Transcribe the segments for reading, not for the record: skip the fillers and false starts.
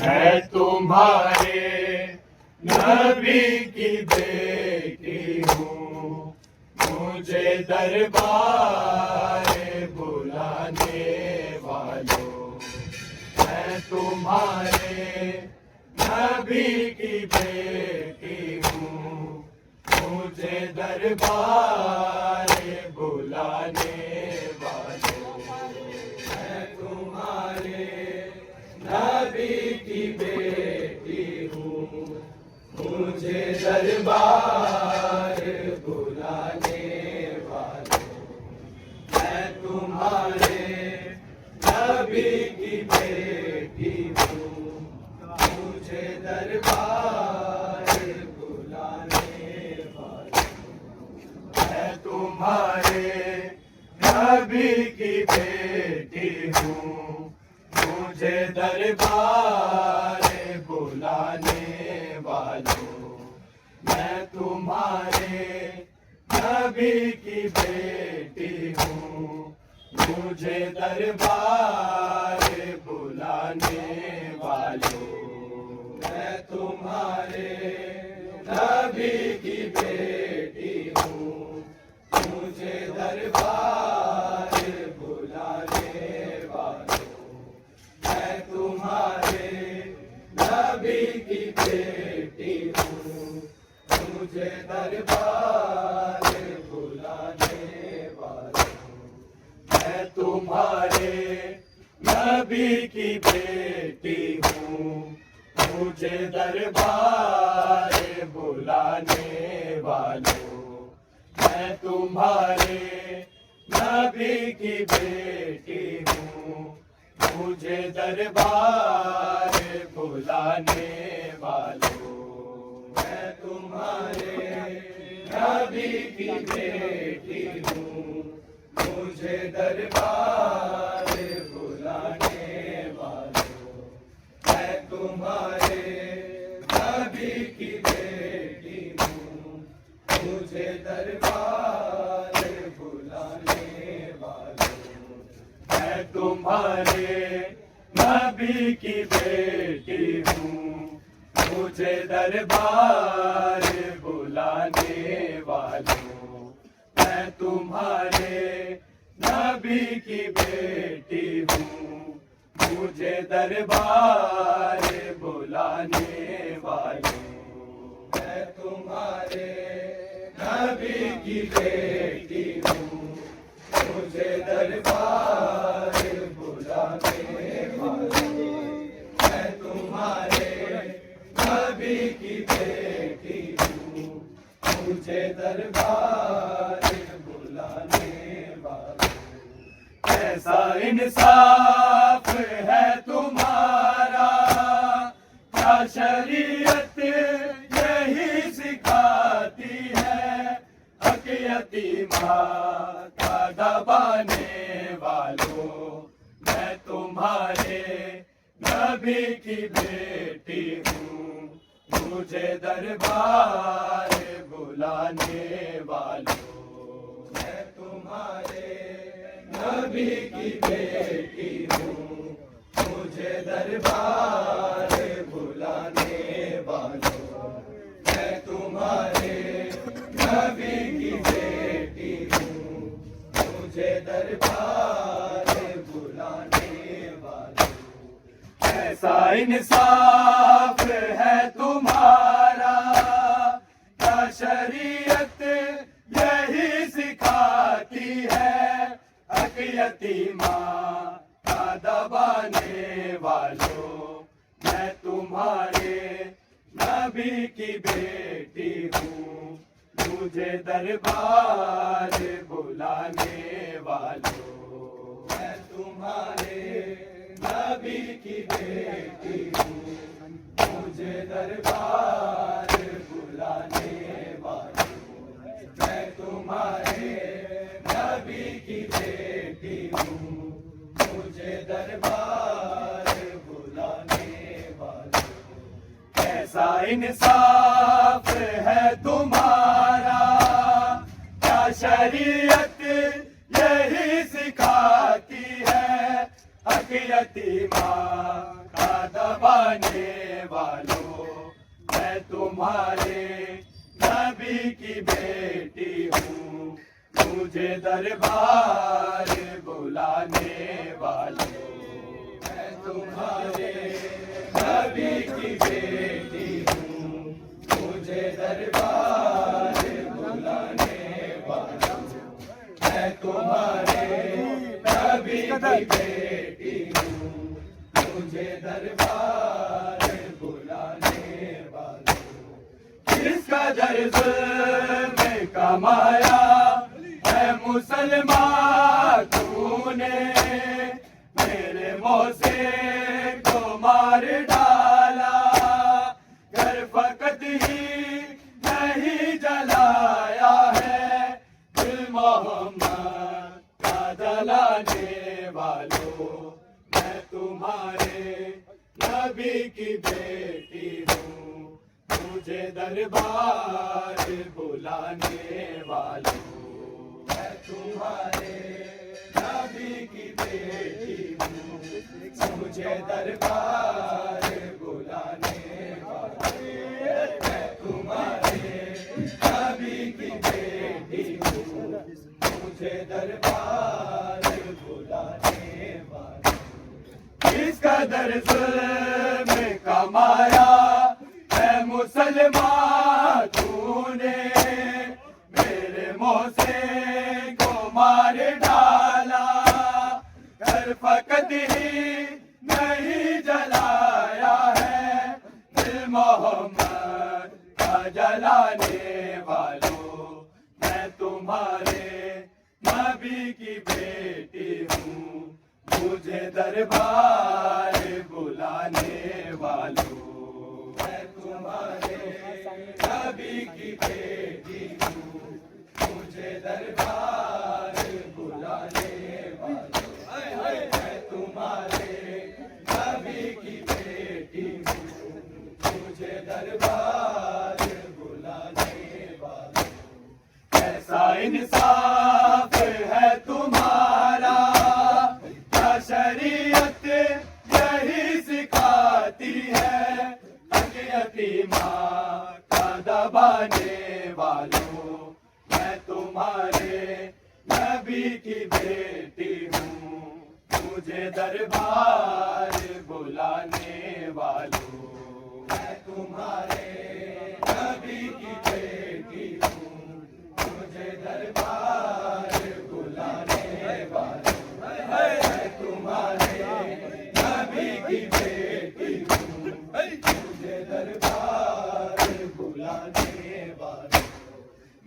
میں تمہارے نبی کی بیٹی ہوں، مجھے دربار بلانے والوں، میں تمہارے نبی کی بیٹی ہوں، مجھے دربار بلانے والوں، میں تمہارے نبی کی بیٹی ہوں، مجھے دربار بلانے والوں، میں تمہارے نبی کی بیٹی ہوں، مجھے دربار بلانے والوں، میں تمہارے نبی کی بیٹی ہوں، مجھے دربار بلانے والوں، میں تمہارے نبی کی بیٹی ہوں، مجھے دربار بلانے والوں، میں تمہارے نبی کی بیٹی ہوں، مجھے دربار بلانے والوں، میں تمہارے نبی کی بیٹی ہوں، مجھے دربار بلانے والوں، میں تمہارے نبی کی بیٹی ہوں، مجھے دربار بلانے والوں، میں تمہارے نبی کی بیٹی ہوں، مجھے دربار بلانے والوں، میں تمہارے نبی کی بیٹی ہوں، مجھے دربار بلانے والوں، میں تمہارے نبی کی بیٹی ہوں، مجھے دربار بلانے والوں، میں تمہارے نبی کی بیٹی ہوں، مجھے دربار بلانے والوں، میں تمہارے نبی کی بیٹی ہوں، مجھے دربار بلانے والوں، میں تمہارے نبی کی بیٹی ہوں، مجھے دربار بلانے والوں، میں تمہارے نبی کی بیٹی ہوں، مجھے دربار بلانے والوں، ایسا انصاف ہے تمہارا، کیا شریعت یہی سکھاتی ہے، حق یتیماں کا دبانے والوں، میں تمہارے نبی کی بیٹی ہوں، مجھے دربار بلانے والوں، میں تمہارے نبی کی بیٹی ہوں، مجھے دربار بلانے والوں، میں تمہارے نبی کی بیٹی ہوں، مجھے دربار بلانے والوں، ایسا انصاف ہے تمہارا، کیا شریعت یہی سکھاتی ہے، حق یتیماں کا دبانے والوں، میں تمہارے نبی کی بیٹی ہوں، مجھے دربار بلانے والوں، میں تمہارے نبی کی بیٹی ہوں، مجھے دربار بلانے والوں، میں تمہارے نبی کی بیٹی ہوں، مجھے دربار بلانے والوں، ایسا انصاف ہے تمہارا، کیا شریعت یہی سکھاتی ہے، حق یتیماں کا دبانے والوں میں تمہارے نبی کی بیٹی ہوں مجھے دربار بلانے والوں میں تمہارے نبی کی بیٹی ہوں مجھے دربار بلانے والوں میں تمہارے نبی کی بیٹی ہوں مجھے دربار بلانے والوں کس قدر ظلم کمایا ہے مسلمان تو نے میرے موسے کو مار ڈالا گھر فقط ہی نہیں جلایا ہے دل محمد کا جلانے والوں میں تمہارے نبی کی بیٹی ہوں مجھے دربار بلانے والوں میں تمہارے نبی کی بیٹی ہوں مجھے دربار بلانے والوں میں تمہارے نبی کی بیٹی ہوں مجھے دربار بلانے والوں کس قدر ظلم کمایا ہے مسلمان تو نے میرے موسے کو مار ڈالا گھر فقط ہی نہیں جلایا ہے دل محمد کا جلانے والوں میں تمہارے نبی کی بیٹی ہوں مجھے دربار بلانے والوں میں تمہارے نبی کی بیٹی ہوں مجھے دربار بلانے والوں میں تمہارے نبی کی بیٹی ہوں مجھے دربار بلانے والوں ایسا انصاف ہے تمہارا کیا شریعت یہی سکھاتی ہے یتیماں کا دبانے والوں میں تمہارے نبی کی بیٹی ہوں مجھے دربار بلانے والوں میں تمہارے نبی کی بیٹی ہوں مجھے دربار بلانے والوں میں تمہارے نبی کی بیٹی ہوں مجھے دربار بلانے والوں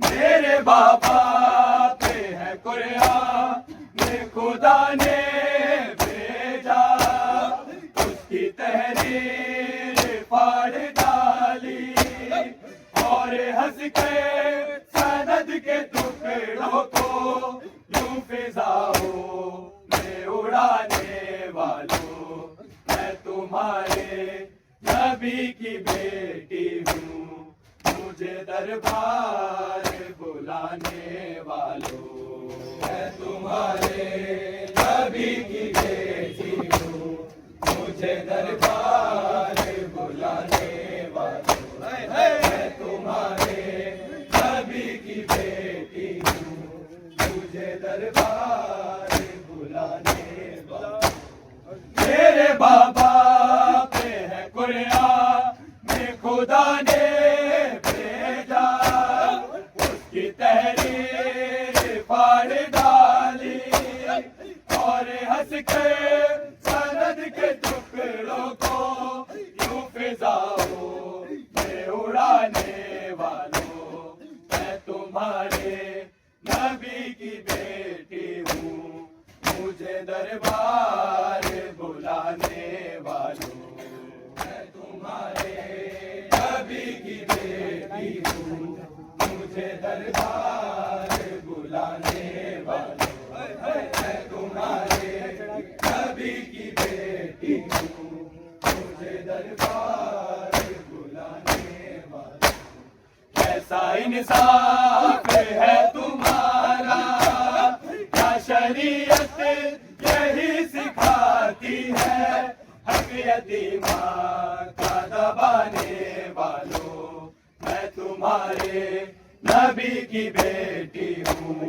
میرے بابا پہ ہے قرآن میں خدا نے بھیجا اس کی تحریر پاڑ ڈالی اور ہنس کے سند کے ٹکڑوں کو یوں فضاؤں میں اڑانے والوں میں تمہارے نبی کی بیٹی ہوں مجھے دربار بلانے والوں میں تمہارے نبی کی بیٹی ہوں مجھے دربار بلانے والوں میں تمہارے نبی کی بیٹی ہوں مجھے دربار بلانے والوں میرے بابا پہ ہے قرآن میں خدا نے بھیجا اس کی تحریر پاڑ ڈالی اور ہنس کے سند کے ٹکڑوں کو یوں فضاؤں میں اڑانے والوں میں تمہارے نبی کی بیٹی ہوں مجھے دربار بلانے والوں میں تمہارے نبی کی بیٹی ہوں مجھے دربار بلانے والوں میں تمہارے نبی کی بیٹی ہوں مجھے دربار بلانے والوں ایسا انصاف ہے تمہارا کیا شریعت یہی سکھاتی ہے حق یتیمہ کا دبانے والوں، میں تمہارے نبی کی بیٹی ہوں،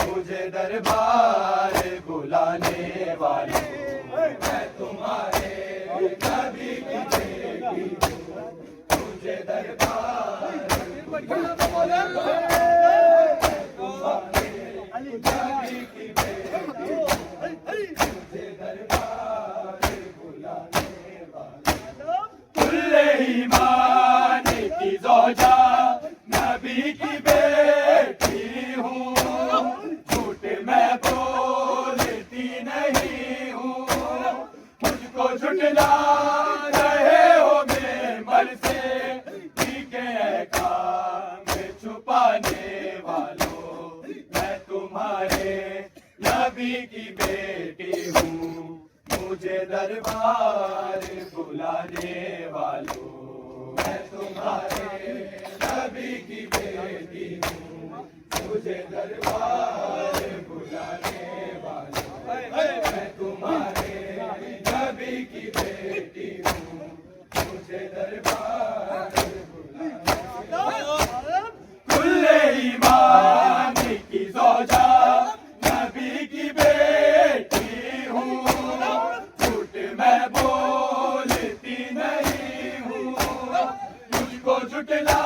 مجھے دربار بلانے والوں، میں تمہارے نبی کی بیٹی ہوں، مجھے دربار بلانے والوں، نبی کی بیٹی مجھے دربار بلانے والوں، کل ایمان کی زوجہ نبی کی بیٹی ہوں، جھوٹ میں بولتی نہیں ہوں، مجھ کو جھٹلا رہے ہو ممبر سے، ٹھیک ہے کام چھپانے والوں، میں تمہارے نبی کی بیٹی ہوں، مجھے دربار بلانے والوں، میں تمہارے نبی کی بیٹی ہوں، مجھے دربار بلانے والوں، میں تمہارے نبی کی بیٹی ہوں، مجھے دربار بلانے والوں، کل ایمان کی زوجہ نبی کی بیٹی ہوں، جھوٹ میں بولتی نہیں ہوں، مجھ کو جھٹلا